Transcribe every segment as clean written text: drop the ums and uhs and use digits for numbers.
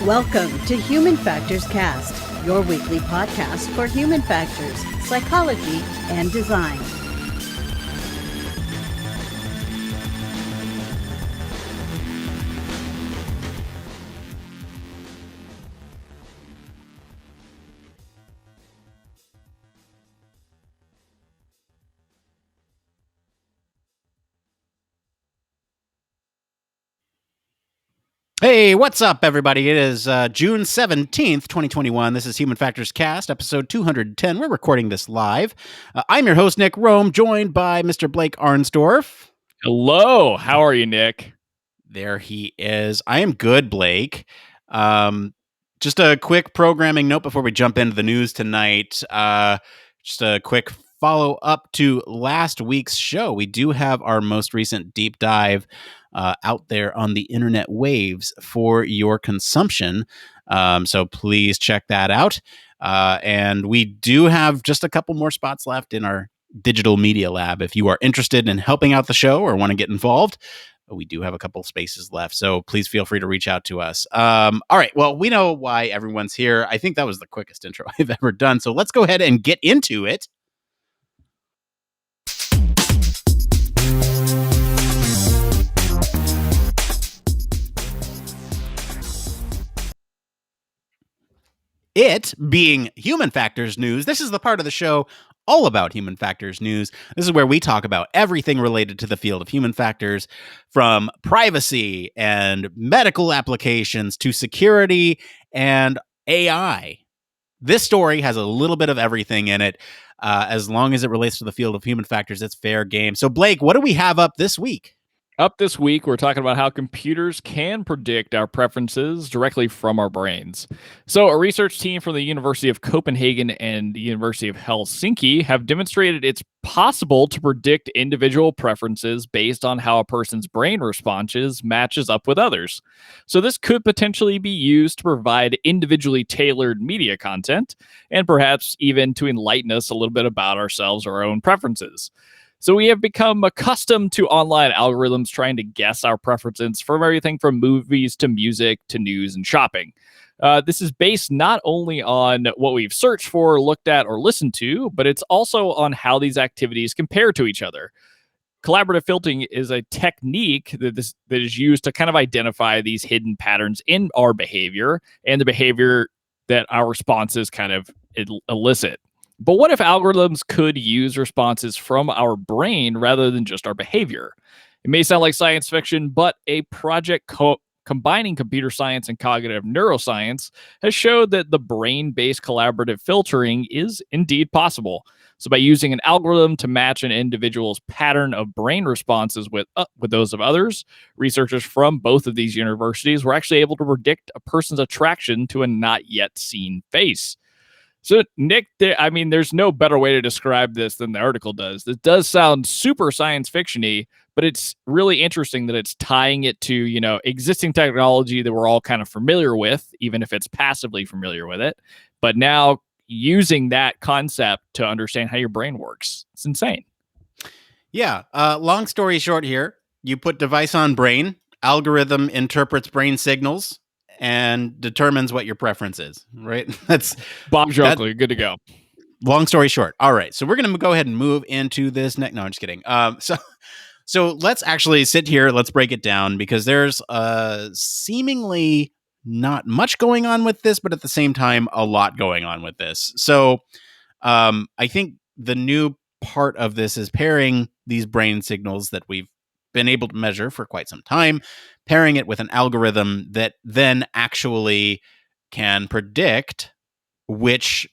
Welcome to Human Factors Cast, your weekly podcast for human factors, psychology, and design. Hey, what's up, everybody? It is June 17th, 2021. This is Human Factors Cast, episode 210. We're recording this live. I'm your host, Nick Roome, joined by Mr. Blake Arnsdorff. Hello. How are you, Nick? There he is. I am good, Blake. Just a quick programming note before we jump into the news tonight. Just a quick follow-up to last week's show. We do have our most recent deep dive out there on the internet waves for your consumption. So please check that out. And we do have just a couple more spots left in our digital media lab. If you are interested in helping out the show or want to get involved, we do have a couple spaces left. So please feel free to reach out to us. All right. Well, we know why everyone's here. I think that was the quickest intro I've ever done. So let's go ahead and get into it. It being Human Factors News, this is the part of the show all about Human Factors News. This is where we talk about everything related to the field of human factors, from privacy and medical applications to security and AI. This story has a little bit of everything in it. As long as it relates to the field of human factors, it's fair game. So, Blake, what do we have up this week? Up this week, we're talking about how computers can predict our preferences directly from our brains. So, a research team from the University of Copenhagen and the University of Helsinki have demonstrated it's possible to predict individual preferences based on how a person's brain responses matches up with others. So, this could potentially be used to provide individually tailored media content and perhaps even to enlighten us a little bit about ourselves or our own preferences. So we have become accustomed to online algorithms trying to guess our preferences from everything from movies to music to news and shopping. This is based not only on what we've searched for, looked at, or listened to, but it's also on how these activities compare to each other. Collaborative filtering is a technique that is used to kind of identify these hidden patterns in our behavior and the behavior that our responses kind of elicit. But what if algorithms could use responses from our brain rather than just our behavior? It may sound like science fiction, but a project combining computer science and cognitive neuroscience has showed that the brain-based collaborative filtering is indeed possible. So by using an algorithm to match an individual's pattern of brain responses with those of others, researchers from both of these universities were actually able to predict a person's attraction to a not yet seen face. So, Nick, there's no better way to describe this than the article does. It does sound super science fiction-y, but it's really interesting that it's tying it to, existing technology that we're all kind of familiar with, even if it's passively familiar with it. But now using that concept to understand how your brain works. It's insane. Yeah. Long story short here, you put device on brain, algorithm interprets brain signals, and determines what your preference is, right? That's Bob Jokley, good to go. Long story short. All right. So we're going to go ahead and move into this next. No, I'm just kidding. So let's actually sit here. Let's break it down because there's seemingly not much going on with this, but at the same time, a lot going on with this. So I think the new part of this is pairing these brain signals that we've been able to measure for quite some time, pairing it with an algorithm that then actually can predict which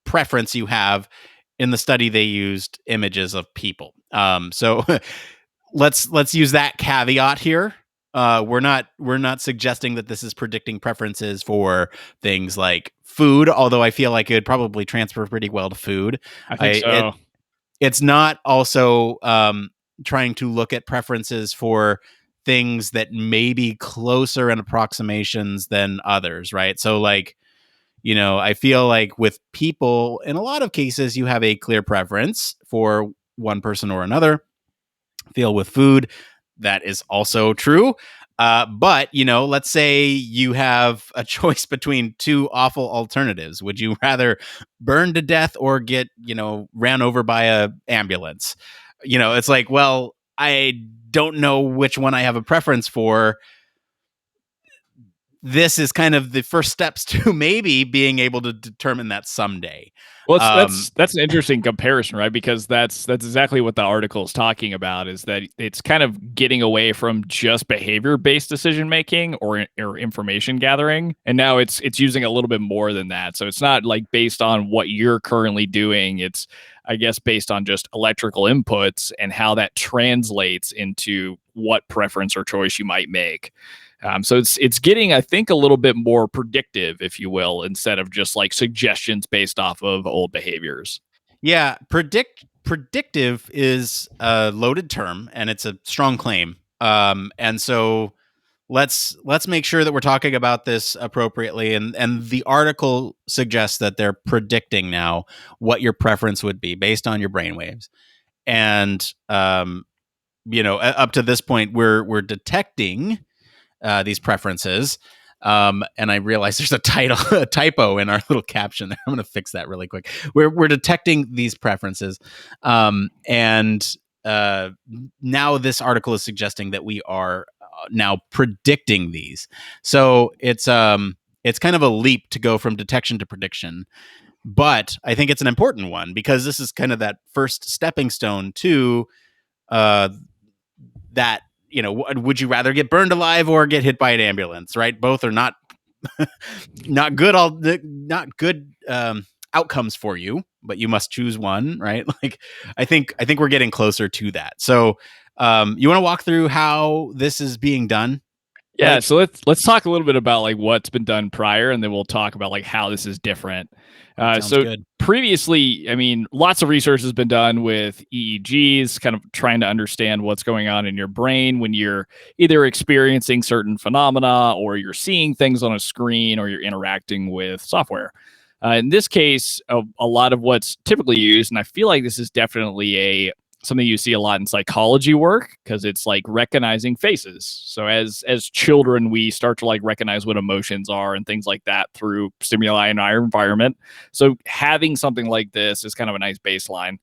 preference you have. In the study, they used images of people. So let's use that caveat here. We're not suggesting that this is predicting preferences for things like food, although I feel like it would probably transfer pretty well to food. I think so. It's not also trying to look at preferences for things that may be closer in approximations than others, right? So like, I feel like with people, in a lot of cases, you have a clear preference for one person or another. I feel with food, that is also true. But, let's say you have a choice between two awful alternatives. Would you rather burn to death or get, ran over by a ambulance? It's like, well, I don't know which one I have a preference for. This is kind of the first steps to maybe being able to determine that someday. Well, that's an interesting comparison, right? Because that's exactly what the article is talking about, is that it's kind of getting away from just behavior-based decision making or information gathering, and now it's using a little bit more than that. So it's not like based on what you're currently doing. It's, I guess, based on just electrical inputs and how that translates into what preference or choice you might make. So it's getting, I think, a little bit more predictive, if you will, instead of just like suggestions based off of old behaviors. Yeah, predictive is a loaded term, and it's a strong claim. And so let's make sure that we're talking about this appropriately. And the article suggests that they're predicting now what your preference would be based on your brainwaves. And up to this point, we're detecting these preferences. And I realize there's a typo in our little caption there. I'm going to fix that really quick. We're detecting these preferences. And now this article is suggesting that we are now predicting these. So it's kind of a leap to go from detection to prediction. But I think it's an important one because this is kind of that first stepping stone to that. Would you rather get burned alive or get hit by an ambulance? Right, both are not not good outcomes for you, but you must choose one. Right, like I think we're getting closer to that. So, you want to walk through how this is being done? Yeah, so let's talk a little bit about like what's been done prior, and then we'll talk about like how this is different. So good. Previously, I mean, lots of research has been done with EEGs, kind of trying to understand what's going on in your brain when you're either experiencing certain phenomena, or you're seeing things on a screen, or you're interacting with software. In this case, a lot of what's typically used, and I feel like this is definitely something you see a lot in psychology work, because it's like recognizing faces. So as children, we start to like recognize what emotions are and things like that through stimuli in our environment. So having something like this is kind of a nice baseline.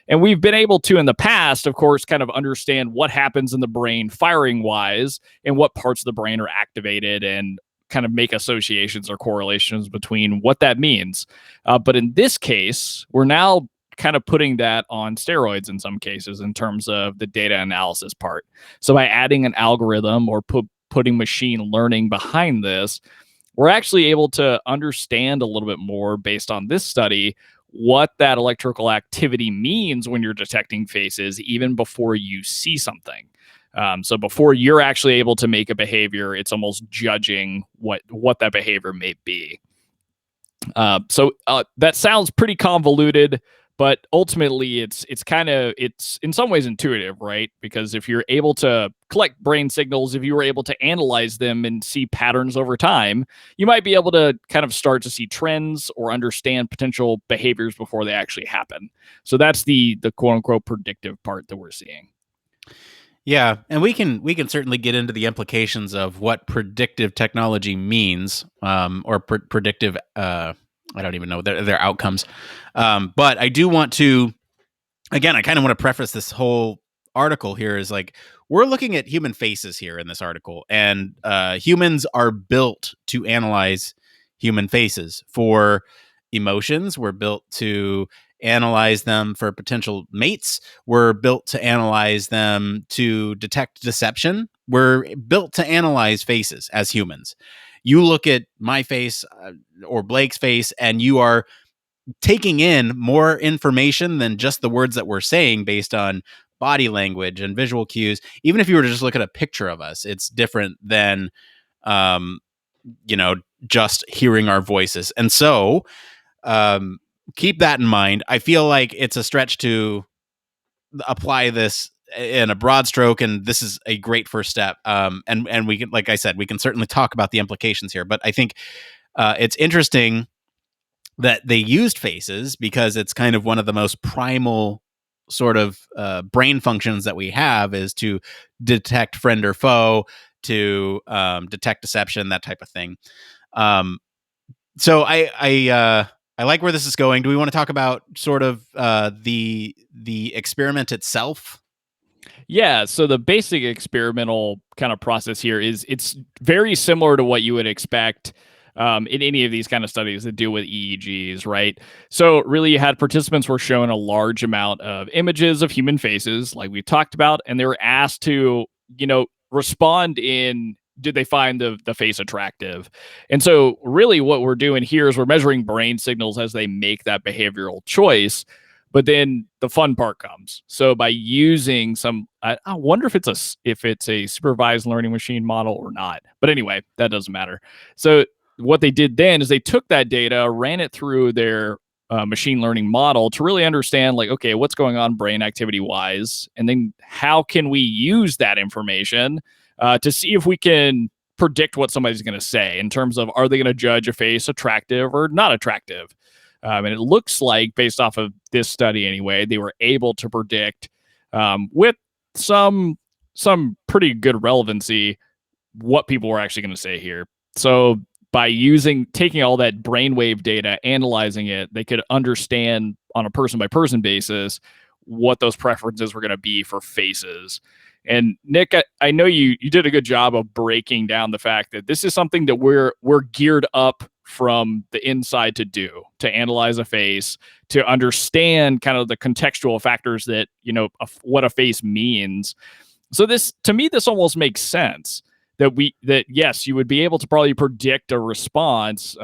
And we've been able to, in the past, of course, kind of understand what happens in the brain firing wise and what parts of the brain are activated, and kind of make associations or correlations between what that means. But in this case, we're now kind of putting that on steroids in some cases in terms of the data analysis part. So by adding an algorithm or putting machine learning behind this, we're actually able to understand a little bit more based on this study what that electrical activity means when you're detecting faces, even before you see something. So before you're actually able to make a behavior, it's almost judging what that behavior may be. So that sounds pretty convoluted, but ultimately it's in some ways intuitive, right? Because if you're able to collect brain signals, if you were able to analyze them and see patterns over time, you might be able to kind of start to see trends or understand potential behaviors before they actually happen. So that's the quote unquote predictive part that we're seeing. Yeah, and we can certainly get into the implications of what predictive technology means, or predictive. I don't even know their outcomes, but I do want to. Again, I kind of want to preface this whole article here is like we're looking at human faces here in this article, and humans are built to analyze human faces for emotions. We're built to analyze them for potential mates. We're built to analyze them to detect deception. We're built to analyze faces as humans. You look at my face or Blake's face, and you are taking in more information than just the words that we're saying based on body language and visual cues. Even if you were to just look at a picture of us, it's different than, just hearing our voices. And so, keep that in mind. I feel like it's a stretch to apply this in a broad stroke, and this is a great first step. And we can, like I said, we can certainly talk about the implications here, but I think it's interesting that they used faces because it's kind of one of the most primal sort of brain functions that we have is to detect friend or foe, to detect deception, that type of thing. So I like where this is going. Do we want to talk about sort of the experiment itself? Yeah, so the basic experimental kind of process here is it's very similar to what you would expect in any of these kind of studies that deal with EEGs, right? So really, you had participants were shown a large amount of images of human faces, like we talked about, and they were asked to, respond in did they find the face attractive? And so really what we're doing here is we're measuring brain signals as they make that behavioral choice. But then the fun part comes. So by using I wonder if it's a supervised learning machine model or not. But anyway, that doesn't matter. So what they did then is they took that data, ran it through their machine learning model to really understand, like, okay, what's going on brain activity wise, and then how can we use that information to see if we can predict what somebody's going to say in terms of are they going to judge a face attractive or not attractive. And it looks like, based off of this study anyway, they were able to predict with some pretty good relevancy what people were actually going to say here. So by taking all that brainwave data, analyzing it, they could understand on a person by person basis what those preferences were going to be for faces. And Nick, I know you did a good job of breaking down the fact that this is something that we're geared up from the inside to analyze a face, to understand kind of the contextual factors that, what a face means. So to me, this almost makes sense that yes, you would be able to probably predict a response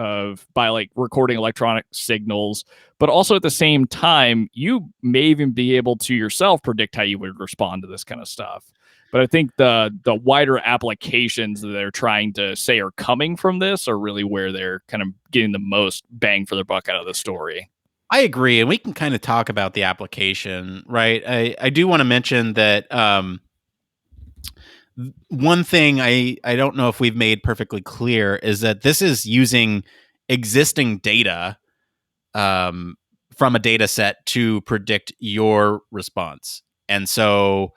by like recording electronic signals, but also at the same time, you may even be able to yourself predict how you would respond to this kind of stuff. But I think the wider applications that they're trying to say are coming from this are really where they're kind of getting the most bang for their buck out of the story. I agree, and we can kind of talk about the application, right? I do want to mention that one thing I don't know if we've made perfectly clear is that this is using existing data from a data set to predict your response. And so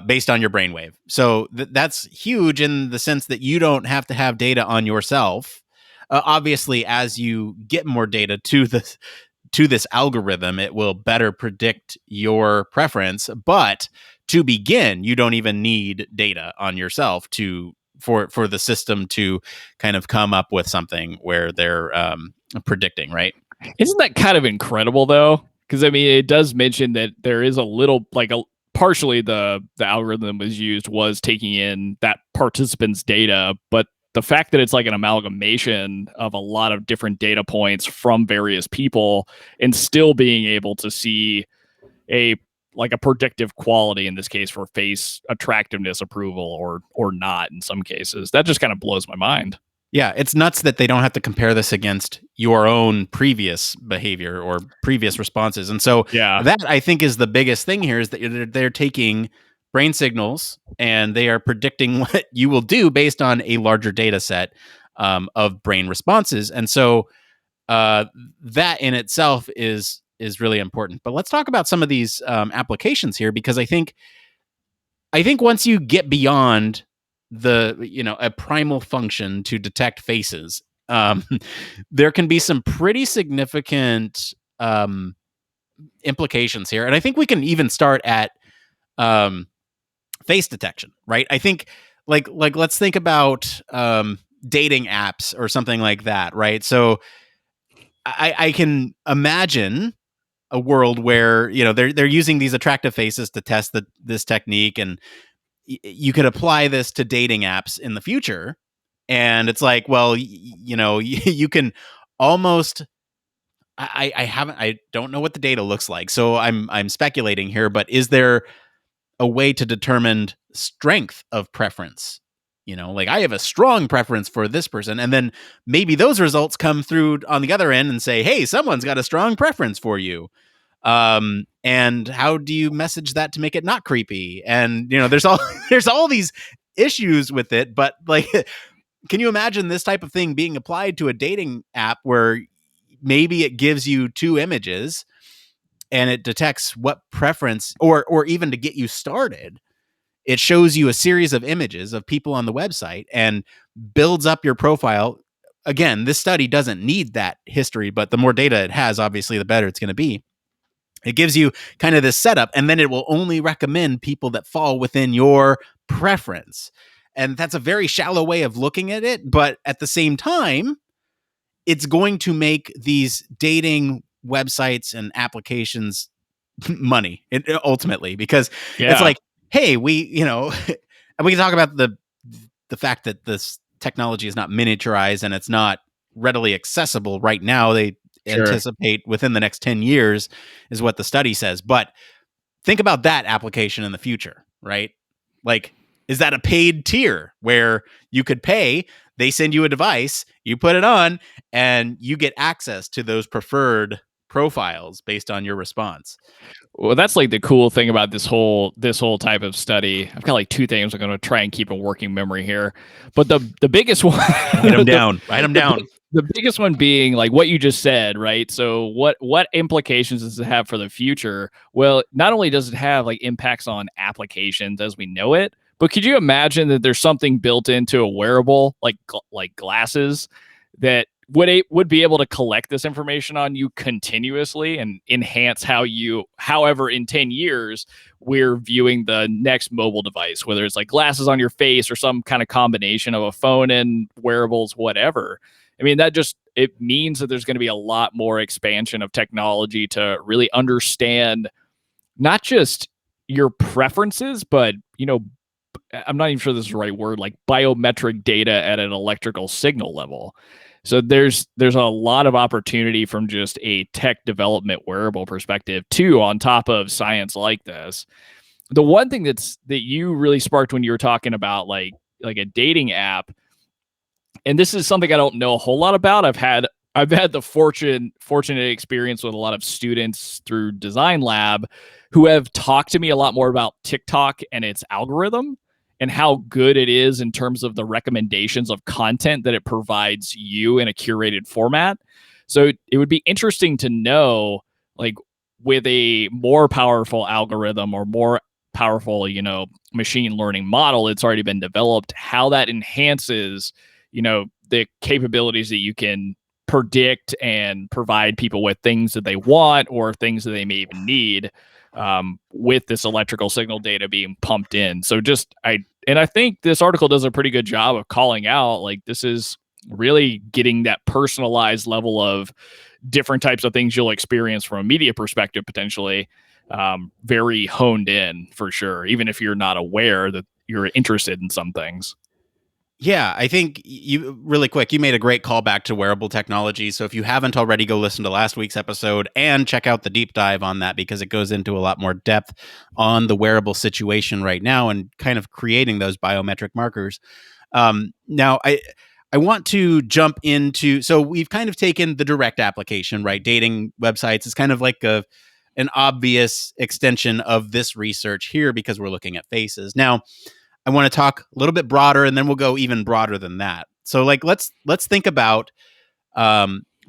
based on your brainwave. So that's huge in the sense that you don't have to have data on yourself. Obviously, as you get more data to this algorithm, it will better predict your preference. But to begin, you don't even need data on yourself for the system to kind of come up with something where they're predicting, right? Isn't that kind of incredible though? Because I mean, it does mention that there is a little partially the algorithm was taking in that participant's data, but the fact that it's like an amalgamation of a lot of different data points from various people and still being able to see a predictive quality, in this case for face attractiveness, approval, or not in some cases, that just kind of blows my mind. Yeah, it's nuts that they don't have to compare this against your own previous behavior or previous responses. And so that, I think, is the biggest thing here, is that they're taking brain signals and they are predicting what you will do based on a larger data set of brain responses. And so that in itself is really important. But let's talk about some of these applications here, because I think once you get beyond a primal function to detect faces, there can be some pretty significant implications here. And I think we can even start at face detection, right? I think like let's think about dating apps or something like that, right? So I can imagine a world where they're using these attractive faces to test this technique, and you could apply this to dating apps in the future. And it's like, well, you can almost, I don't know what the data looks like, so I'm speculating here, but is there a way to determine strength of preference? Like, I have a strong preference for this person, and then maybe those results come through on the other end and say, hey, someone's got a strong preference for you. And how do you message that to make it not creepy? And there's all these issues with it, but like, can you imagine this type of thing being applied to a dating app where maybe it gives you two images and it detects what preference, or even to get you started, it shows you a series of images of people on the website and builds up your profile. Again, this study doesn't need that history, but the more data it has, obviously, the better it's going to be. It gives you kind of this setup, and then it will only recommend people that fall within your preference. And that's a very shallow way of looking at it. But at the same time, it's going to make these dating websites and applications money ultimately, because it's like, hey, and we can talk about the fact that this technology is not miniaturized and it's not readily accessible right now. They anticipate within the next 10 years is what the study says. But think about that application in the future, right? Like, is that a paid tier where you could pay, they send you a device, you put it on, and you get access to those preferred profiles based on your response? Well, that's like the cool thing about this whole type of study. I've got like two things I'm going to try and keep in working memory here, but the biggest one, write them down. The biggest one being like what you just said, right? So what implications does it have for the future? Well, not only does it have like impacts on applications as we know it, but could you imagine that there's something built into a wearable like glasses that would be able to collect this information on you continuously and enhance however in 10 years we're viewing the next mobile device, whether it's like glasses on your face or some kind of combination of a phone and wearables, whatever. I mean, it means that there's going to be a lot more expansion of technology to really understand not just your preferences, but, I'm not even sure this is the right word, like biometric data at an electrical signal level. So there's a lot of opportunity from just a tech development wearable perspective too, on top of science like this. The one thing that you really sparked when you were talking about like a dating app, and this is something I don't know a whole lot about. I've had the fortunate experience with a lot of students through Design Lab who have talked to me a lot more about TikTok and its algorithm and how good it is in terms of the recommendations of content that it provides you in a curated format. So it would be interesting to know, like, with a more powerful algorithm or more powerful, machine learning model that's already been developed, how that enhances, the capabilities that you can predict and provide people with things that they want or things that they may even need, with this electrical signal data being pumped in. So I think this article does a pretty good job of calling out, like, this is really getting that personalized level of different types of things you'll experience from a media perspective, potentially, very honed in for sure, even if you're not aware that you're interested in some things. Yeah, I think you made a great callback to wearable technology. So if you haven't already, go listen to last week's episode and check out the deep dive on that, because it goes into a lot more depth on the wearable situation right now and kind of creating those biometric markers. Now, I want to jump into, so we've kind of taken the direct application, right? Dating websites is kind of like an obvious extension of this research here because we're looking at faces. Now, I want to talk a little bit broader, and then we'll go even broader than that. So, like, let's think about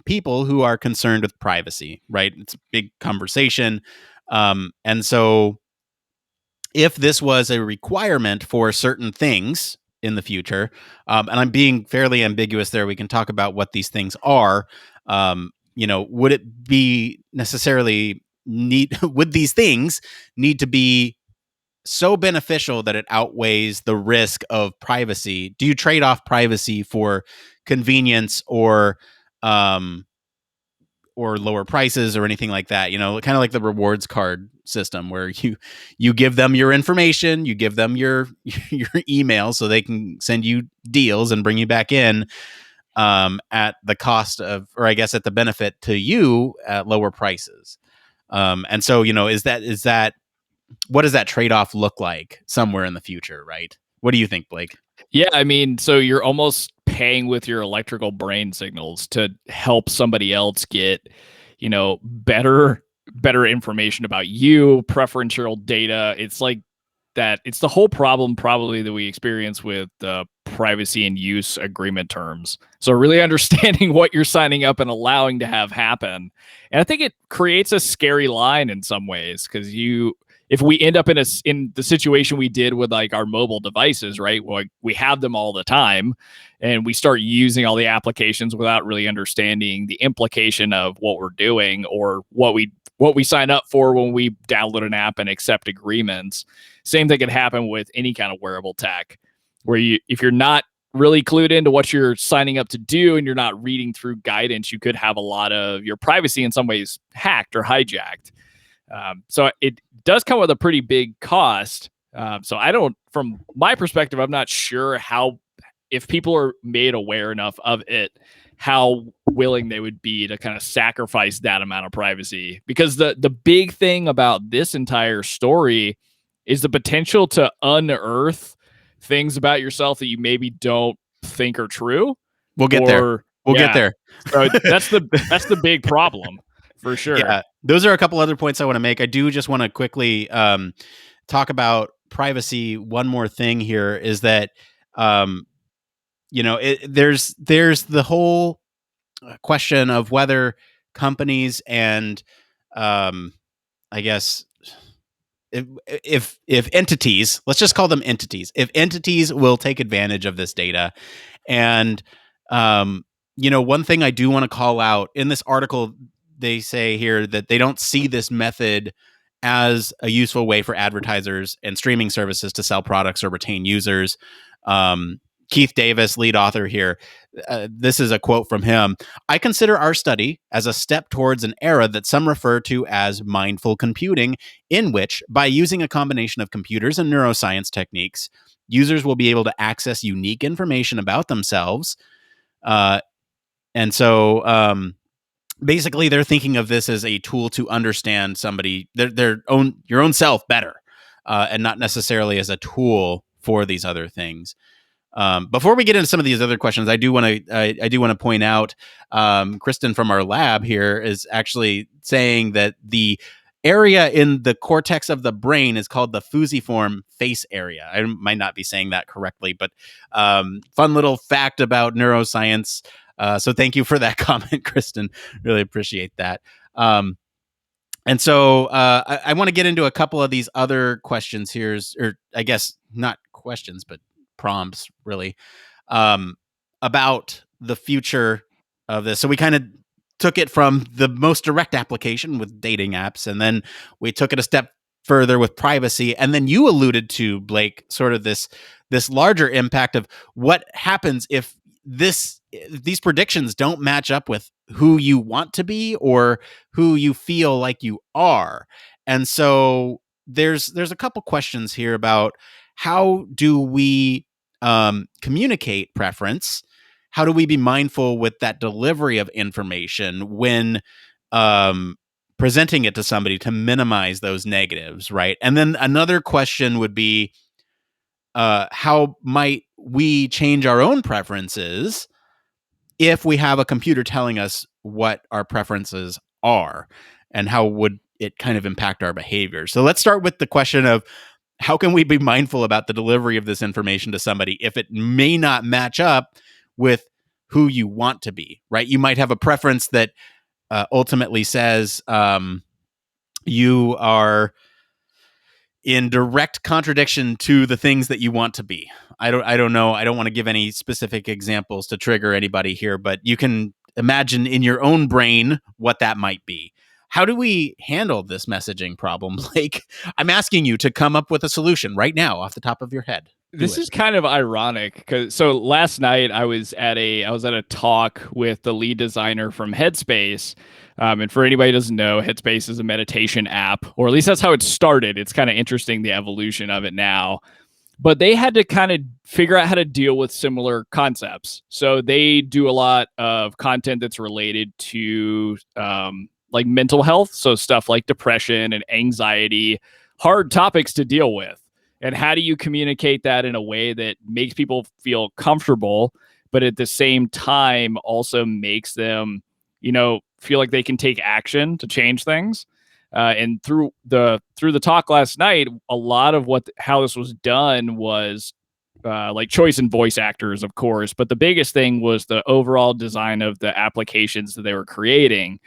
people who are concerned with privacy, right? It's a big conversation. And so if this was a requirement for certain things in the future, and I'm being fairly ambiguous there, we can talk about what these things are. Would it be necessarily would these things need to be so beneficial that it outweighs the risk of privacy? Do you trade off privacy for convenience or lower prices or anything like that? Kind of like the rewards card system where you give them your information, you give them your email so they can send you deals and bring you back in at the cost of, or I guess at the benefit to you at lower prices. And so, is that what does that trade-off look like somewhere in the future, right? What do you think, Blake? Yeah, I mean, so you're almost paying with your electrical brain signals to help somebody else get, better information about you, preferential data. It's like that. It's the whole problem probably that we experience with the privacy and use agreement terms. So really understanding what you're signing up and allowing to have happen. And I think it creates a scary line in some ways, because if we end up in the situation we did with like our mobile devices, right? Well, we have them all the time, and we start using all the applications without really understanding the implication of what we're doing or what we sign up for when we download an app and accept agreements. Same thing can happen with any kind of wearable tech, where if you're not really clued into what you're signing up to do and you're not reading through guidance, you could have a lot of your privacy in some ways hacked or hijacked. So it does come with a pretty big cost. So from my perspective, I'm not sure if people are made aware enough of it, how willing they would be to kind of sacrifice that amount of privacy. Because the big thing about this entire story is the potential to unearth things about yourself that you maybe don't think are true. We'll get there. We'll get there. So that's the big problem. For sure. Yeah, those are a couple other points I want to make. I do just want to quickly talk about privacy. One more thing here is that, there's the whole question of whether companies and, I guess, if entities, let's just call them entities, if entities will take advantage of this data. And, one thing I do want to call out in this article, they say here that they don't see this method as a useful way for advertisers and streaming services to sell products or retain users. Keith Davis, lead author here, this is a quote from him. "I consider our study as a step towards an era that some refer to as mindful computing, in which, by using a combination of computers and neuroscience techniques, users will be able to access unique information about themselves." And so basically, they're thinking of this as a tool to understand somebody, your own self better, and not necessarily as a tool for these other things. Before we get into some of these other questions, I do want to point out, Kristen from our lab here is actually saying that the area in the cortex of the brain is called the fusiform face area. I might not be saying that correctly, but fun little fact about neuroscience. So thank you for that comment, Kristen. Really appreciate that. And so I want to get into a couple of these other questions here, or I guess not questions, but prompts, really, about the future of this. So we kind of took it from the most direct application with dating apps, and then we took it a step further with privacy. And then you alluded to, Blake, sort of this larger impact of what happens if these predictions don't match up with who you want to be or who you feel like you are. And so there's a couple questions here about how do we communicate preference? How do we be mindful with that delivery of information when presenting it to somebody to minimize those negatives, right? And then another question would be, how might we change our own preferences if we have a computer telling us what our preferences are, and how would it kind of impact our behavior? So let's start with the question of, how can we be mindful about the delivery of this information to somebody if it may not match up with who you want to be, right? You might have a preference that ultimately says you are in direct contradiction to the things that you want to be. I don't know. I don't want to give any specific examples to trigger anybody here, but you can imagine in your own brain what that might be. How do we handle this messaging problem? Like, I'm asking you to come up with a solution right now off the top of your head. This is kind of ironic so last night I was at a talk with the lead designer from Headspace. And for anybody who doesn't know, Headspace is a meditation app, or at least that's how it started. It's kind of interesting, the evolution of it now. But they had to kind of figure out how to deal with similar concepts. So they do a lot of content that's related to like mental health. So stuff like depression and anxiety, hard topics to deal with. And how do you communicate that in a way that makes people feel comfortable, but at the same time also makes them, feel like they can take action to change things? And through the talk last night, a lot of how this was done was like choice in voice actors, of course. But the biggest thing was the overall design of the applications that they were creating.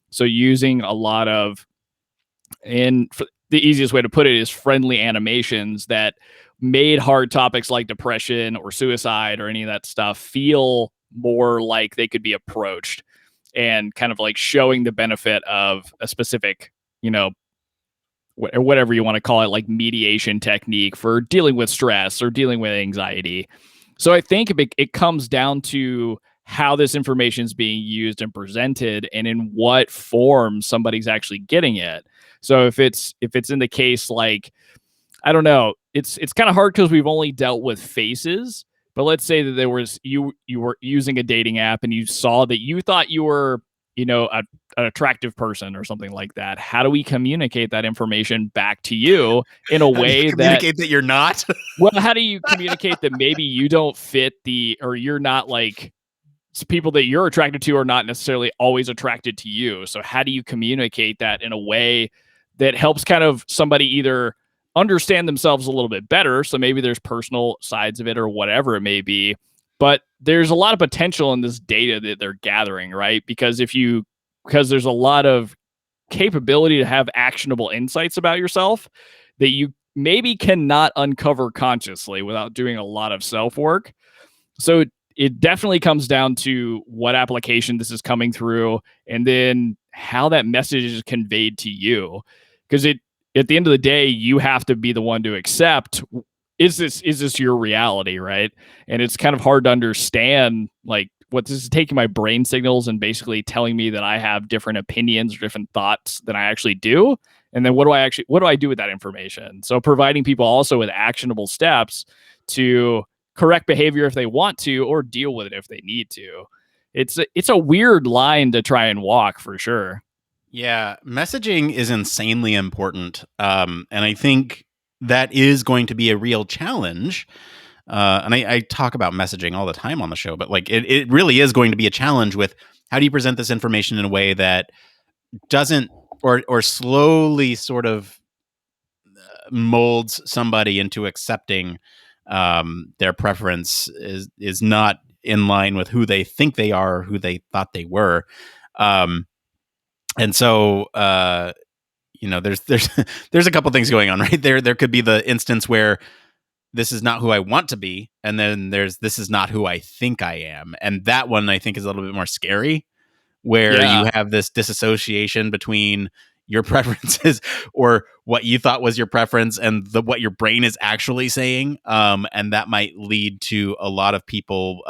So using a lot of And the easiest way to put it is friendly animations that made hard topics like depression or suicide or any of that stuff feel more like they could be approached, and kind of like showing the benefit of a specific, whatever you want to call it, like mediation technique for dealing with stress or dealing with anxiety. So I think it comes down to how this information is being used and presented, and in what form somebody's actually getting it. So if it's in the case, like, I don't know, it's kind of hard because we've only dealt with faces. But let's say that there was you were using a dating app and you saw that you thought you were, an attractive person or something like that. How do we communicate that information back to you in a way communicate that you're not? Well, how do you communicate that maybe you don't fit or you're not like, people that you're attracted to are not necessarily always attracted to you. So how do you communicate that in a way that helps kind of somebody either understand themselves a little bit better? So maybe there's personal sides of it or whatever it may be, but there's a lot of potential in this data that they're gathering, right? Because there's a lot of capability to have actionable insights about yourself that you maybe cannot uncover consciously without doing a lot of self work. So it definitely comes down to what application this is coming through, and then how that message is conveyed to you. Because at the end of the day, you have to be the one to accept, is this your reality, right? And it's kind of hard to understand, like, what this is taking my brain signals and basically telling me that I have different opinions or different thoughts than I actually do. And then what do I do with that information? So providing people also with actionable steps to correct behavior if they want to, or deal with it if they need to. It's a weird line to try and walk, for sure. Yeah, messaging is insanely important. And I think that is going to be a real challenge. And I talk about messaging all the time on the show, but like it really is going to be a challenge with how do you present this information in a way that doesn't or slowly sort of molds somebody into accepting their preference is not in line with who they think they are or who they thought they were. And so there's there's a couple things going on, right? There could be the instance where this is not who I want to be, and then there's this is not who I think I am. And that one I think is a little bit more scary, where you have this disassociation between your preferences or what you thought was your preference and what your brain is actually saying. And that might lead to a lot of people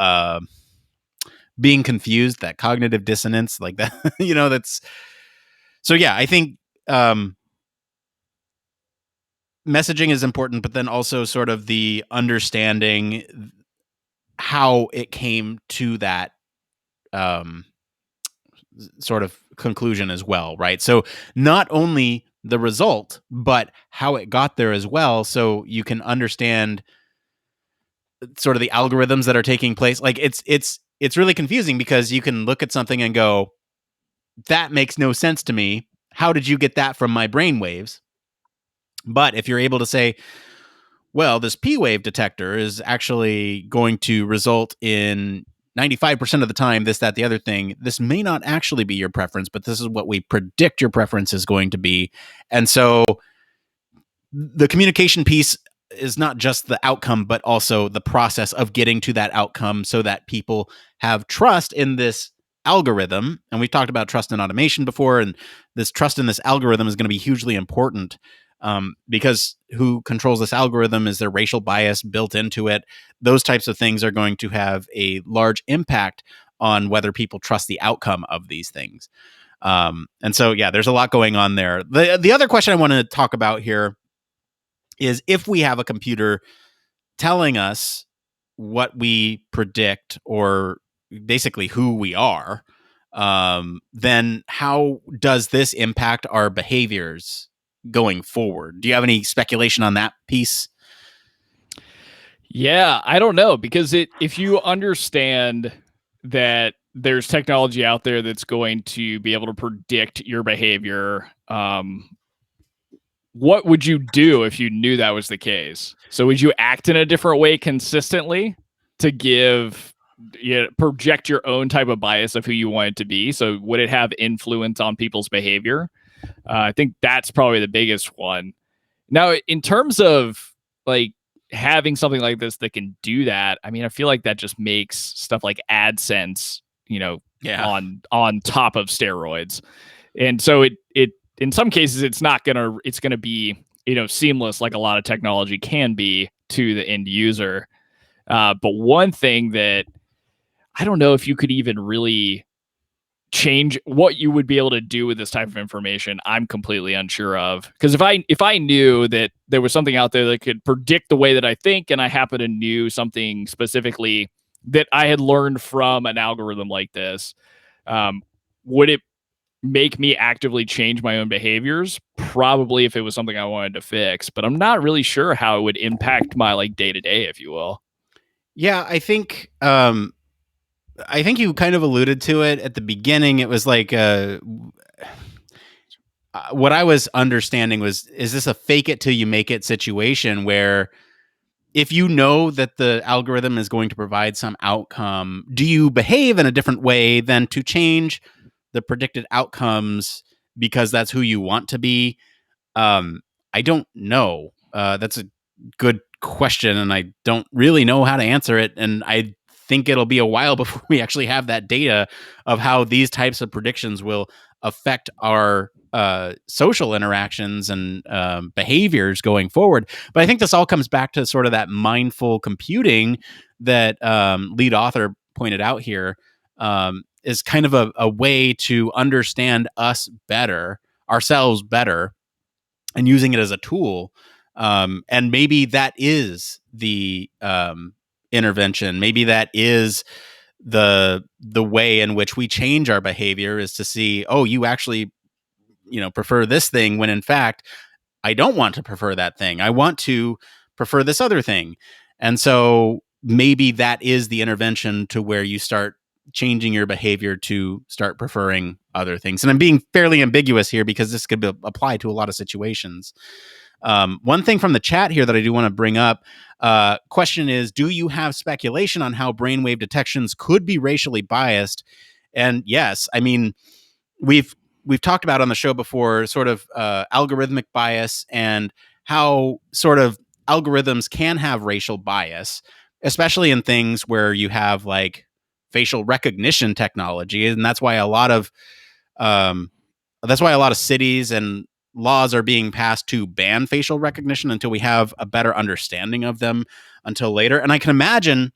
being confused, that cognitive dissonance, like that, that's so, yeah, I think messaging is important, but then also sort of the understanding how it came to that sort of conclusion as well, right? So not only the result, but how it got there as well, so you can understand sort of the algorithms that are taking place. Like it's really confusing because you can look at something and go, that makes no sense to me. How did you get that from my brainwaves? But if you're able to say, well, this P wave detector is actually going to result in 95% of the time, this, that, the other thing, this may not actually be your preference, but this is what we predict your preference is going to be. And so the communication piece is not just the outcome, but also the process of getting to that outcome so that people have trust in this algorithm. And we've talked about trust in automation before, and this trust in this algorithm is going to be hugely important. Because who controls this algorithm? Is there racial bias built into it? Those types of things are going to have a large impact on whether people trust the outcome of these things. And so, yeah, there's a lot going on there. The other question I want to talk about here is, if we have a computer telling us what we predict, or basically who we are, then how does this impact our behaviors going forward? Do you have any speculation on that piece? Yeah, I don't know, because if you understand that there's technology out there that's going to be able to predict your behavior, what would you do if you knew that was the case? So would you act in a different way consistently to project your own type of bias of who you want it to be? So would it have influence on people's behavior? I think that's probably the biggest one. Now, in terms of like having something like this that can do that, I mean, I feel like that just makes stuff like AdSense, Yeah. on top of steroids. And so it in some cases it's gonna be, seamless like a lot of technology can be to the end user. But one thing that I don't know if you could even really change what you would be able to do with this type of information, I'm completely unsure of. Because if I knew that there was something out there that could predict the way that I think, and I happen to knew something specifically that I had learned from an algorithm like this, would it make me actively change my own behaviors? Probably, if it was something I wanted to fix, but I'm not really sure how it would impact my like day to day, if you will. Yeah, I think you kind of alluded to it at the beginning. It was like what I was understanding was, is this a fake it till you make it situation where if you know that the algorithm is going to provide some outcome, do you behave in a different way than to change the predicted outcomes because that's who you want to be? I don't know. That's a good question, and I don't really know how to answer it. And I think it'll be a while before we actually have that data of how these types of predictions will affect our social interactions and behaviors going forward. But I think this all comes back to sort of that mindful computing that lead author pointed out here, is kind of a way to understand ourselves better, and using it as a tool. And maybe that is the intervention. Maybe that is the way in which we change our behavior, is to see, oh, you actually, prefer this thing, when in fact, I don't want to prefer that thing. I want to prefer this other thing. And so maybe that is the intervention to where you start changing your behavior to start preferring other things. And I'm being fairly ambiguous here because this could apply to a lot of situations. One thing from the chat here that I do want to bring up, question is, do you have speculation on how brainwave detections could be racially biased? And yes, I mean, we've talked about on the show before sort of algorithmic bias, and how sort of algorithms can have racial bias, especially in things where you have like facial recognition technology. And that's why a lot of cities and laws are being passed to ban facial recognition until we have a better understanding of them until later. And I can imagine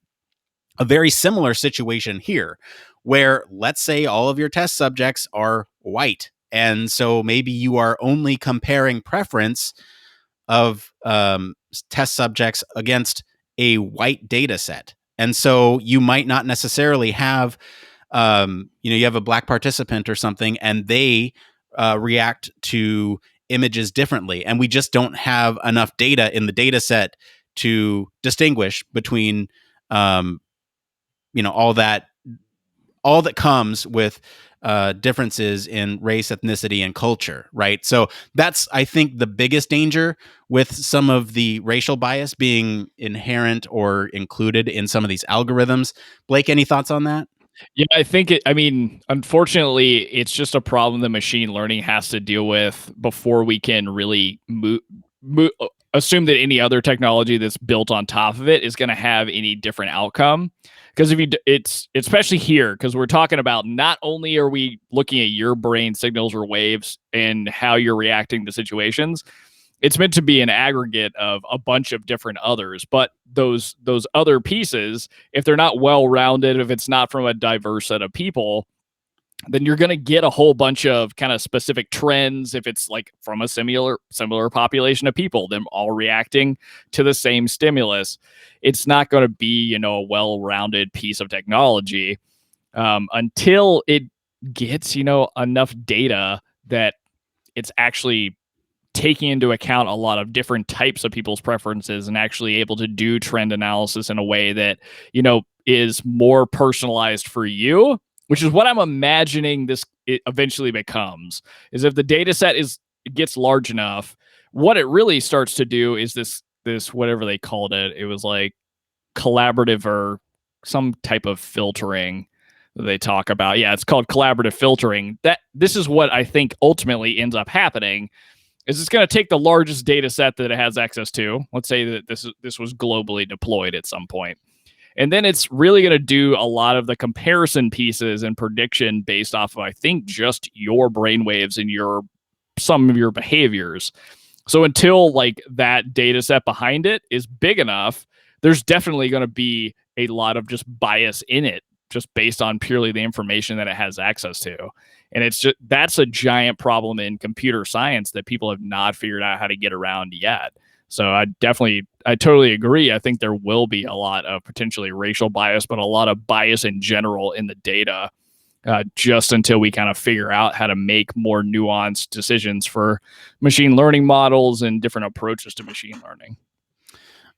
a very similar situation here, where let's say all of your test subjects are white. And so maybe you are only comparing preference of test subjects against a white data set. And so you might not necessarily have, you have a black participant or something, and they react to images differently. And we just don't have enough data in the data set to distinguish between, all that comes with differences in race, ethnicity, and culture, right? So that's, I think, the biggest danger with some of the racial bias being inherent or included in some of these algorithms. Blake, any thoughts on that? Yeah, I mean, unfortunately, it's just a problem that machine learning has to deal with before we can really assume that any other technology that's built on top of it is going to have any different outcome. Because it's especially here, because we're talking about, not only are we looking at your brain signals or waves and how you're reacting to situations, it's meant to be an aggregate of a bunch of different others. But those other pieces, if they're not well-rounded, if it's not from a diverse set of people, then you're going to get a whole bunch of kind of specific trends. If it's like from a similar population of people, them all reacting to the same stimulus, it's not going to be, a well-rounded piece of technology until it gets, enough data that it's actually taking into account a lot of different types of people's preferences, and actually able to do trend analysis in a way that, is more personalized for you, which is what I'm imagining it eventually becomes. Is if the data set gets large enough, what it really starts to do is this whatever they called it. It was like collaborative or some type of filtering that they talk about. Yeah, it's called collaborative filtering. This is what I think ultimately ends up happening. Is it's going to take the largest data set that it has access to. Let's say that this was globally deployed at some point. And then it's really going to do a lot of the comparison pieces and prediction based off of, I think, just your brainwaves and some of your behaviors. So until like that data set behind it is big enough, there's definitely going to be a lot of just bias in it, just based on purely the information that it has access to. And that's a giant problem in computer science that people have not figured out how to get around yet. So I totally agree. I think there will be a lot of potentially racial bias, but a lot of bias in general in the data, just until we kind of figure out how to make more nuanced decisions for machine learning models and different approaches to machine learning.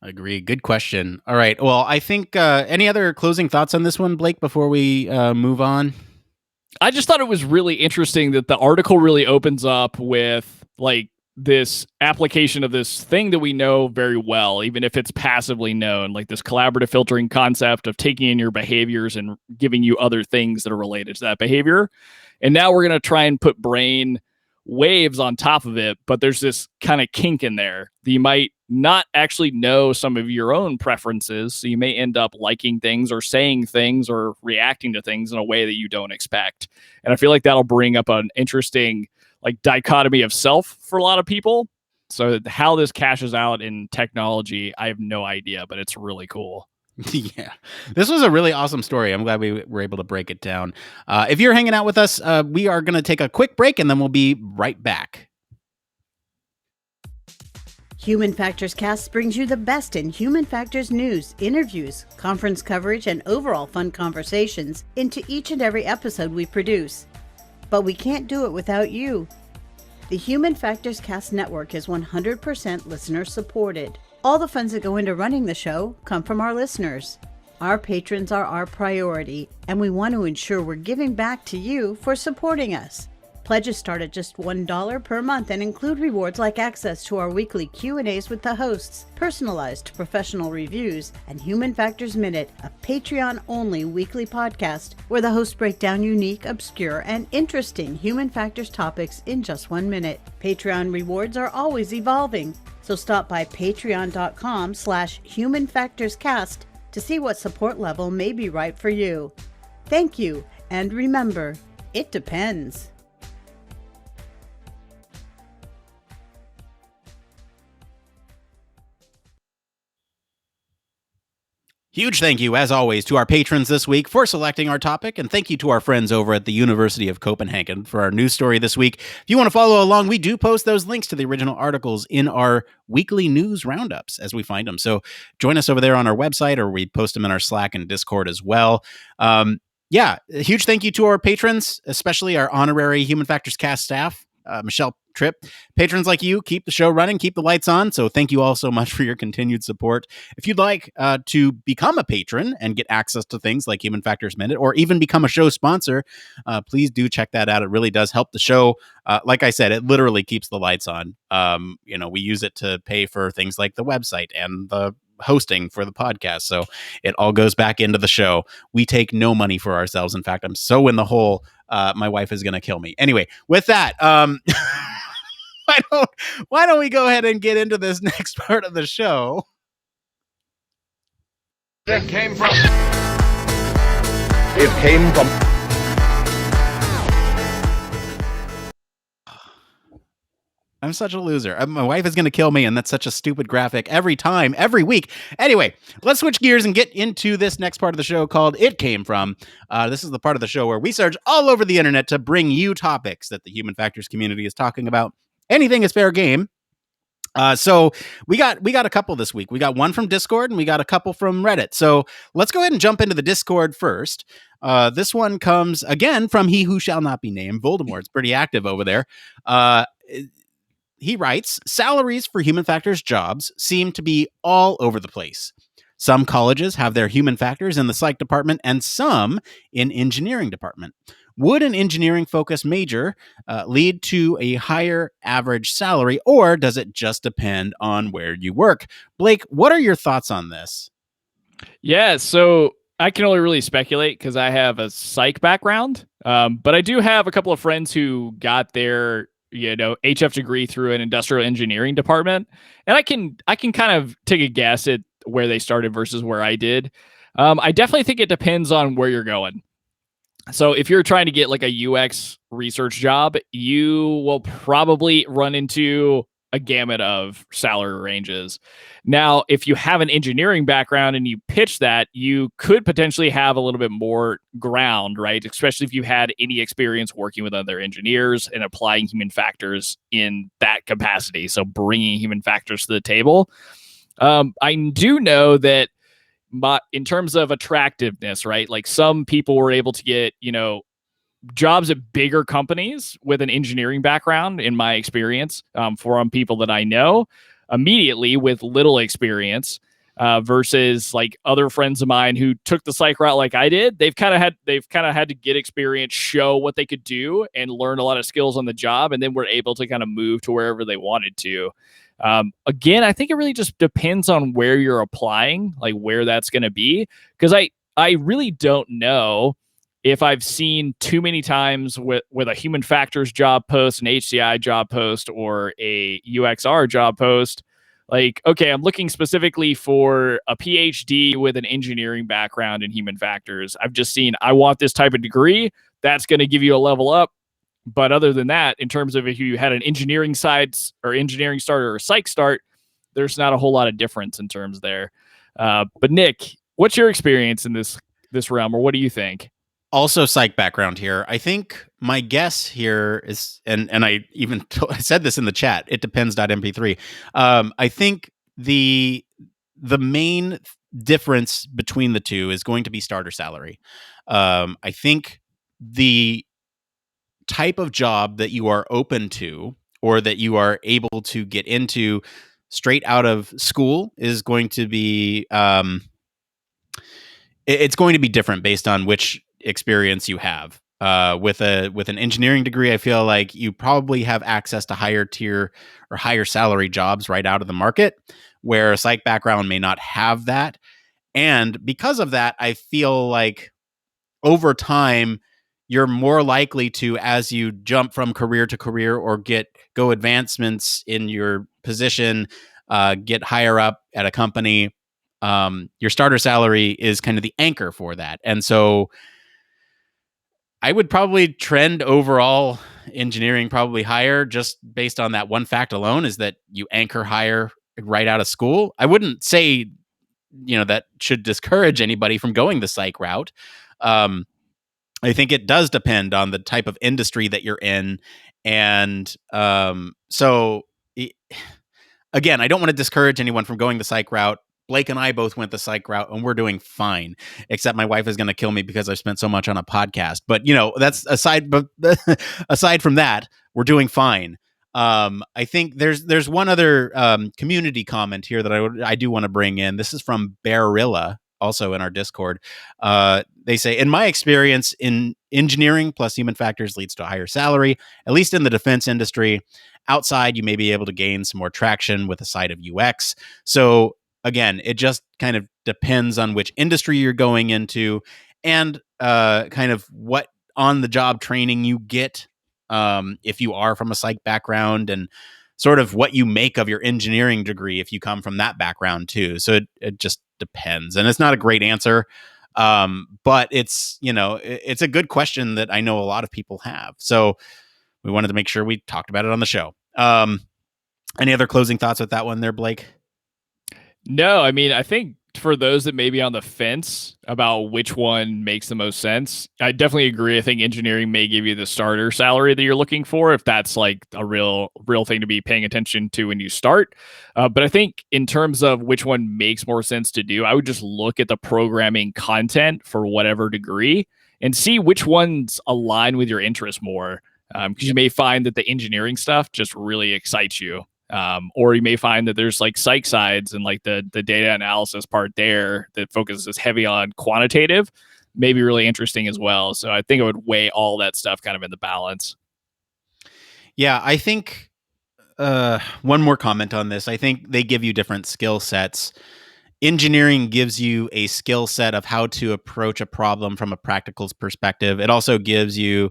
Agree. Good question. All right. Well, I think any other closing thoughts on this one, Blake, before we move on? I just thought it was really interesting that the article really opens up with like this application of this thing that we know very well, even if it's passively known, like this collaborative filtering concept of taking in your behaviors and giving you other things that are related to that behavior. And now we're going to try and put brain waves on top of it, but there's this kind of kink in there that you might not actually know some of your own preferences. So you may end up liking things or saying things or reacting to things in a way that you don't expect. And I feel like that'll bring up an interesting like dichotomy of self for a lot of people. So how this cashes out in technology, I have no idea, but it's really cool. Yeah, this was a really awesome story. I'm glad we were able to break it down. If you're hanging out with us, we are going to take a quick break and then we'll be right back. Human Factors Cast brings you the best in human factors news, interviews, conference coverage, and overall fun conversations into each and every episode we produce. But we can't do it without you. The Human Factors Cast network is 100% listener supported. All the funds that go into running the show come from our listeners. Our patrons are our priority, and we want to ensure we're giving back to you for supporting us. Pledges start at just $1 per month and include rewards like access to our weekly Q&As with the hosts, personalized professional reviews, and Human Factors Minute, a Patreon-only weekly podcast where the hosts break down unique, obscure, and interesting human factors topics in just 1 minute. Patreon rewards are always evolving, so stop by patreon.com/humanfactorscast to see what support level may be right for you. Thank you, and remember, it depends. Huge thank you, as always, to our patrons this week for selecting our topic, and thank you to our friends over at the University of Copenhagen for our news story this week. If you want to follow along, we do post those links to the original articles in our weekly news roundups as we find them. So join us over there on our website, or we post them in our Slack and Discord as well. Yeah, a huge thank you to our patrons, especially our honorary Human Factors Cast staff. Michelle, Tripp, patrons like you keep the show running, keep the lights on. So thank you all so much for your continued support. If you'd like to become a patron and get access to things like Human Factors Minute, or even become a show sponsor, please do check that out. It really does help the show. Like I said, it literally keeps the lights on. We use it to pay for things like the website and the hosting for the podcast. So it all goes back into the show. We take no money for ourselves. In fact, I'm so in the hole. My wife is going to kill me. Anyway, with that, why don't we go ahead and get into this next part of the show? It came from. I'm such a loser. My wife is going to kill me, and that's such a stupid graphic every time, every week. Anyway, let's switch gears and get into this next part of the show called It Came From. This is the part of the show where we search all over the internet to bring you topics that the Human Factors community is talking about. Anything is fair game. So we got a couple this week. We got one from Discord and we got a couple from Reddit. So let's go ahead and jump into the Discord first. This one comes again from He Who Shall Not Be Named, Voldemort. It's pretty active over there. He writes, salaries for human factors jobs seem to be all over the place. Some colleges have their human factors in the psych department and some in engineering department. Would an engineering focused major lead to a higher average salary, or does it just depend on where you work? Blake, what are your thoughts on this? Yeah, so I can only really speculate because I have a psych background. But I do have a couple of friends who got their HF degree through an industrial engineering department, and I can kind of take a guess at where they started versus where I did. I definitely think it depends on where you're going. So if you're trying to get like a UX research job, you will probably run into a gamut of salary ranges. Now, if you have an engineering background and you pitch that, you could potentially have a little bit more ground, right? Especially if you had any experience working with other engineers and applying human factors in that capacity. So bringing human factors to the table. I do know that in terms of attractiveness, right? Like some people were able to get, jobs at bigger companies with an engineering background, in my experience, from people that I know immediately with little experience, versus like other friends of mine who took the psych route like I did. They've kind of had to get experience, show what they could do, and learn a lot of skills on the job, and then were able to kind of move to wherever they wanted to. Again, I think it really just depends on where you're applying, like where that's going to be, because I really don't know if I've seen too many times with a human factors job post, an HCI job post, or a UXR job post. Like, okay, I'm looking specifically for a PhD with an engineering background in human factors. I've just seen, I want this type of degree. That's going to give you a level up. But other than that, in terms of if you had an engineering side or engineering start or a psych start, there's not a whole lot of difference in terms there. But Nick, what's your experience in this realm, or what do you think? Also psych background here. I think my guess here is, and I even I said this in the chat, it depends.mp3. I think the main difference between the two is going to be starter salary. I think the type of job that you are open to or that you are able to get into straight out of school is going to be it's going to be different based on which experience you have. With an engineering degree, I feel like you probably have access to higher tier or higher salary jobs right out of the market, where a psych background may not have that. And because of that, I feel like over time, you're more likely to, as you jump from career to career or go advancements in your position, get higher up at a company, your starter salary is kind of the anchor for that. And so I would probably trend overall engineering probably higher, just based on that one fact alone, is that you anchor higher right out of school. I wouldn't say, that should discourage anybody from going the psych route. I think it does depend on the type of industry that you're in. And again, I don't want to discourage anyone from going the psych route. Blake and I both went the psych route, and we're doing fine. Except my wife is going to kill me because I've spent so much on a podcast. But that's aside. But aside from that, we're doing fine. I think there's one other community comment here that I do want to bring in. This is from Bearilla, also in our Discord. They say, in my experience, in engineering plus human factors leads to a higher salary, at least in the defense industry. Outside, you may be able to gain some more traction with a side of UX. So again, it just kind of depends on which industry you're going into and kind of what on the job training you get, if you are from a psych background, and sort of what you make of your engineering degree if you come from that background too. So it just depends. And it's not a great answer, but it's a good question that I know a lot of people have. So we wanted to make sure we talked about it on the show. Any other closing thoughts with that one there, Blake? No, I mean, I think for those that may be on the fence about which one makes the most sense, I definitely agree. I think engineering may give you the starter salary that you're looking for, if that's like a real thing to be paying attention to when you start. But I think in terms of which one makes more sense to do, I would just look at the programming content for whatever degree and see which ones align with your interest more. Because you may find that the engineering stuff just really excites you. Or you may find that there's like psych sides and like the data analysis part there that focuses heavy on quantitative, may be really interesting as well. So I think I would weigh all that stuff kind of in the balance. Yeah, I think one more comment on this. I think they give you different skill sets engineering gives you a skill set of how to approach a problem from a practical perspective. It also gives you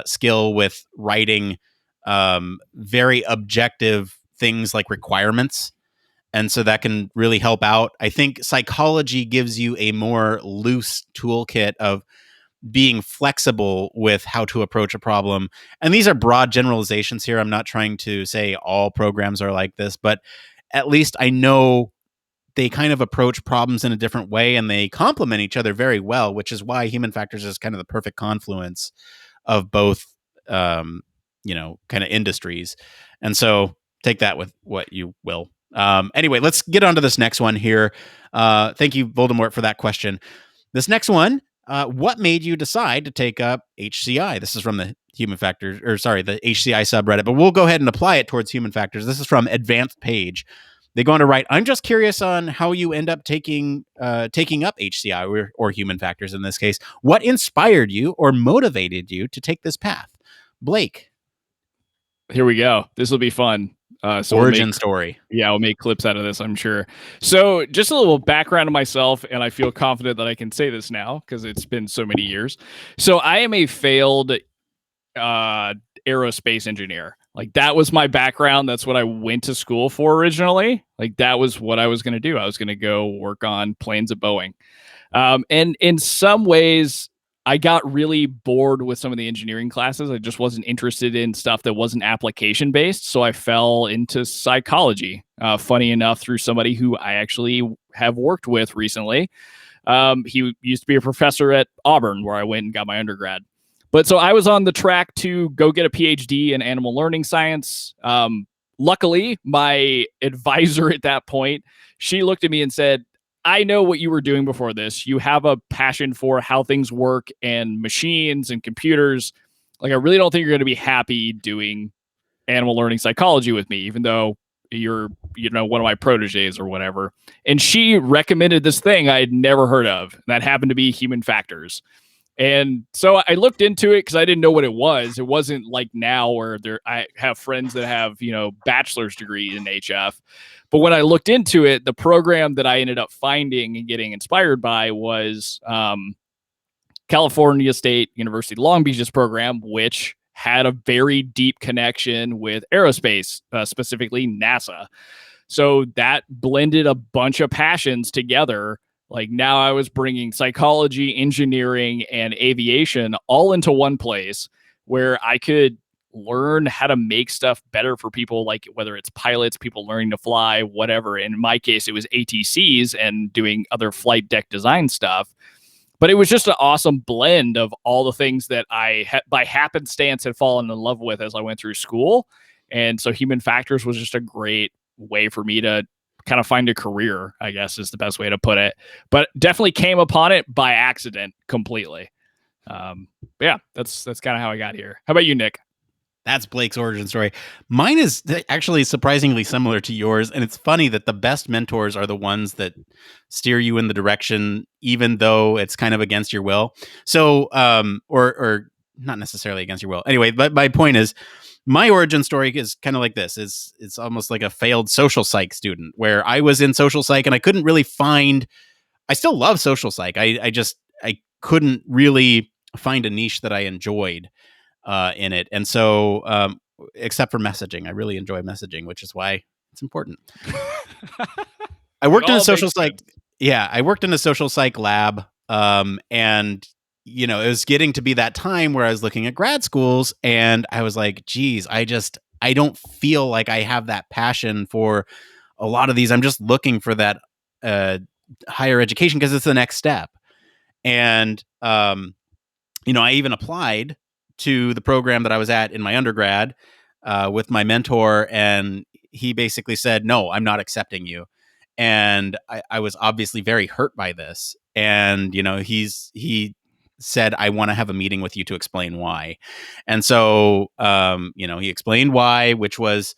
skill with writing very objective things like requirements. And so that can really help out. I think psychology gives you a more loose toolkit of being flexible with how to approach a problem. And these are broad generalizations here. I'm not trying to say all programs are like this, but at least I know they kind of approach problems in a different way, and they complement each other very well, which is why human factors is kind of the perfect confluence of both, kind of industries. And so take that with what you will. Anyway, let's get on to this next one here. Thank you, Voldemort, for that question. This next one, what made you decide to take up HCI? This is from the the HCI subreddit, but we'll go ahead and apply it towards human factors. This is from Advanced Page. They go on to write, I'm just curious on how you end up taking up HCI or human factors in this case. What inspired you or motivated you to take this path? Blake. Here we go. This will be fun. Origin story. Yeah, we'll make clips out of this, I'm sure. So just a little background of myself, and I feel confident that I can say this now because it's been so many years. So I am a failed aerospace engineer. Like, that was my background. That's what I went to school for originally. Like, that was what I was going to do. I was going to go work on planes at Boeing. And in some ways, I got really bored with some of the engineering classes. I just wasn't interested in stuff that wasn't application based. So I fell into psychology. Funny enough, through somebody who I actually have worked with recently. He used to be a professor at Auburn, where I went and got my undergrad. But so I was on the track to go get a PhD in animal learning science. Luckily, my advisor at that point, she looked at me and said, I know what you were doing before this. You have a passion for how things work and machines and computers. Like, I really don't think you're going to be happy doing animal learning psychology with me, even though you're, one of my proteges or whatever. And she recommended this thing I had never heard of. That happened to be human factors. And so I looked into it because I didn't know what it was. It wasn't like now where I have friends that have, bachelor's degree in HF. But when I looked into it, the program that I ended up finding and getting inspired by was California State University Long Beach's program, which had a very deep connection with aerospace, specifically NASA. So that blended a bunch of passions together. Like, now I was bringing psychology, engineering, and aviation all into one place where I could learn how to make stuff better for people, like whether it's pilots, people learning to fly, whatever. In my case, it was ATCs and doing other flight deck design stuff. But it was just an awesome blend of all the things that I, by happenstance, had fallen in love with as I went through school. And so human factors was just a great way for me to kind of find a career, I guess is the best way to put it. But definitely came upon it by accident completely. Yeah, that's kind of how I got here. How about you, Nick? That's Blake's origin story. Mine is actually surprisingly similar to yours. And it's funny that the best mentors are the ones that steer you in the direction, even though it's kind of against your will. So, or not necessarily against your will. Anyway, but my point is, my origin story is kind of like this. It's almost like a failed social psych student, where I was in social psych and I couldn't really find, I still love social psych. I couldn't really find a niche that I enjoyed in it. And so, except for messaging, I really enjoy messaging, which is why it's important. I worked in a social psych. Yeah, I worked in a social psych lab. And it was getting to be that time where I was looking at grad schools, and I was like, geez, I don't feel like I have that passion for a lot of these. I'm just looking for that higher education because it's the next step. And, I even applied to the program that I was at in my undergrad with my mentor, and he basically said, no, I'm not accepting you. And I was obviously very hurt by this. And, he said, I want to have a meeting with you to explain why. And so, he explained why, which was,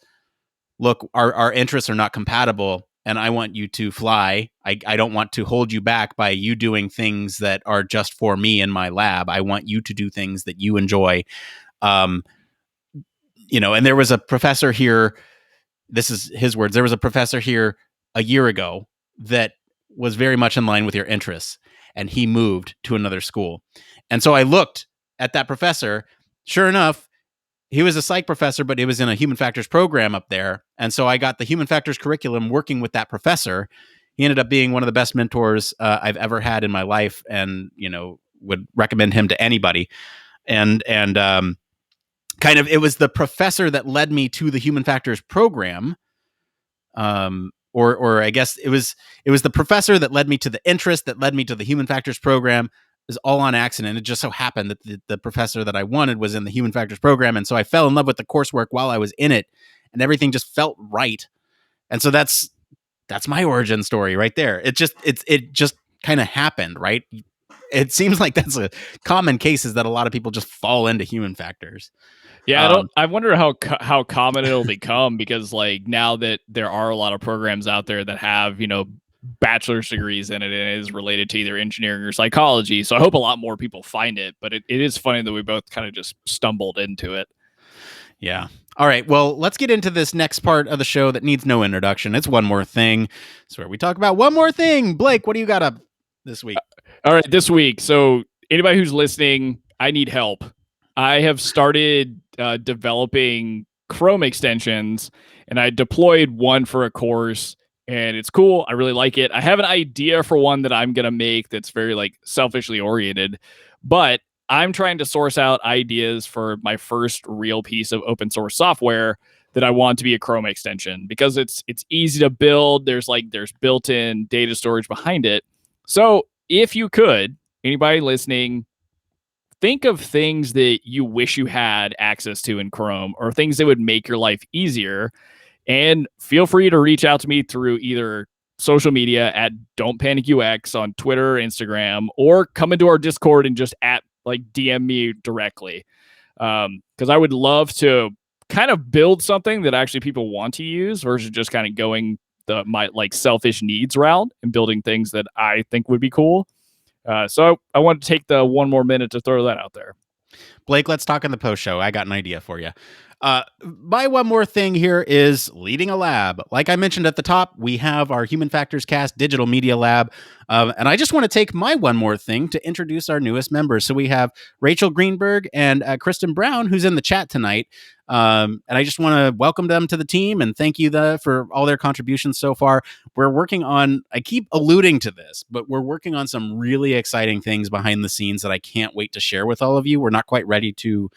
look, our interests are not compatible, and I want you to fly. I don't want to hold you back by you doing things that are just for me in my lab. I want you to do things that you enjoy. And there was a professor here, this is his words, there was a professor here a year ago that was very much in line with your interests, and he moved to another school. And so I looked at that professor. Sure enough, he was a psych professor, but it was in a human factors program up there. And so I got the human factors curriculum working with that professor. He ended up being one of the best mentors I've ever had in my life, and would recommend him to anybody. And kind of, it was the professor that led me to the human factors program. Or I guess it was the professor that led me to the interest that led me to the human factors program. It was all on accident. It just so happened that the professor that I wanted was in the human factors program. And so I fell in love with the coursework while I was in it, and everything just felt right. And so that's my origin story right there. It just kind of happened, right? It seems like that's a common case, is that a lot of people just fall into human factors. Yeah, I wonder how common it'll become, because like now that there are a lot of programs out there that have, bachelor's degrees in it, and it is related to either engineering or psychology. So I hope a lot more people find it, but it is funny that we both kind of just stumbled into it. Yeah. All right. Well, let's get into this next part of the show that needs no introduction. It's One More Thing. It's where we talk about one more thing. Blake, what do you got up this week? All right, this week. So anybody who's listening, I need help. I have started developing Chrome extensions, and I deployed one for a course, and it's cool. I really like it. I have an idea for one that I'm going to make that's very like selfishly oriented, but I'm trying to source out ideas for my first real piece of open source software that I want to be a Chrome extension, because it's easy to build. There's built-in data storage behind it. So if you could, anybody listening, think of things that you wish you had access to in Chrome, or things that would make your life easier. And feel free to reach out to me through either social media at Don't Panic UX on Twitter, Instagram, or come into our Discord and just DM me directly. Because I would love to kind of build something that actually people want to use, versus just kind of going my selfish needs route and building things that I think would be cool. So I want to take the one more minute to throw that out there. Blake, let's talk in the post show. I got an idea for you. My one more thing here is leading a lab. Like I mentioned at the top, we have our Human Factors Cast Digital Media Lab. And I just want to take my one more thing to introduce our newest members. So we have Rachel Greenberg and Kristen Brown, who's in the chat tonight. And I just want to welcome them to the team and thank you for all their contributions so far. We're working on, I keep alluding to this, but we're working on some really exciting things behind the scenes that I can't wait to share with all of you. We're not quite ready to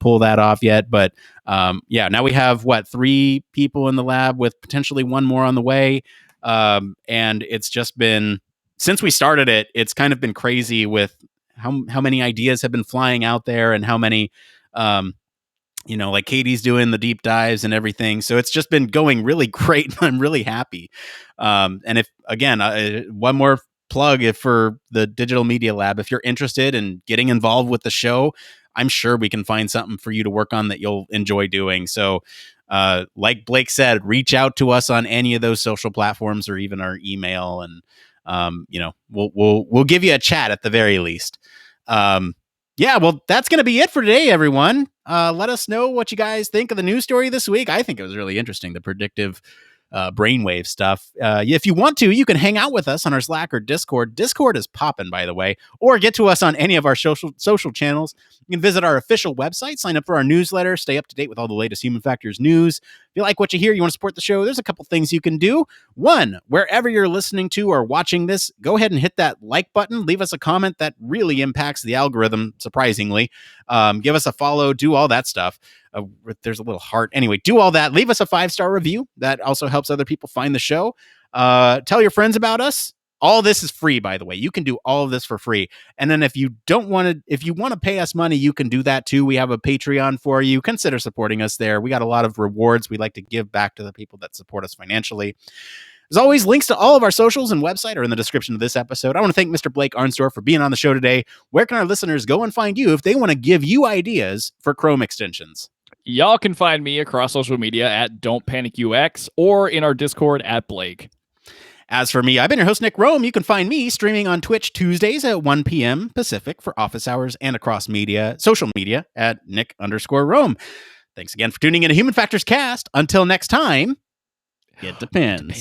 pull that off yet, but now we have 3 people in the lab with potentially one more on the way. And it's just been, since we started it, it's kind of been crazy with how many ideas have been flying out there, and how many, like Katie's doing the deep dives and everything. So it's just been going really great. I'm really happy. And if, again, one more plug for the Digital Media Lab, if you're interested in getting involved with the show, I'm sure we can find something for you to work on that you'll enjoy doing. So like Blake said, reach out to us on any of those social platforms, or even our email, and we'll give you a chat at the very least. Well, that's going to be it for today, everyone. Let us know what you guys think of the news story this week. I think it was really interesting, the predictive brainwave stuff. If you want to, you can hang out with us on our Slack or Discord. Discord is popping, by the way, or get to us on any of our social channels. You can visit our official website, sign up for our newsletter, stay up to date with all the latest Human Factors news. If you like what you hear, you want to support the show, there's a couple things you can do. One, wherever you're listening to or watching this, go ahead and hit that like button. Leave us a comment. That really impacts the algorithm, surprisingly. Give us a follow, do all that stuff. There's a little heart. Anyway, do all that. Leave us a 5-star review. That also helps other people find the show. Tell your friends about us. All this is free, by the way. You can do all of this for free. And then if you want to pay us money, you can do that too. We have a Patreon for you. Consider supporting us there. We got a lot of rewards we like to give back to the people that support us financially. As always, links to all of our socials and website are in the description of this episode. I want to thank Mr. Blake Arnsdorff for being on the show today. Where can our listeners go and find you if they want to give you ideas for Chrome extensions? Y'all can find me across social media at Don't Panic UX, or in our Discord at Blake. As for me, I've been your host, Nick Roome. You can find me streaming on Twitch Tuesdays at 1 p.m. Pacific for office hours, and across social media at Nick_Roome. Thanks again for tuning in to Human Factors Cast. Until next time, it depends.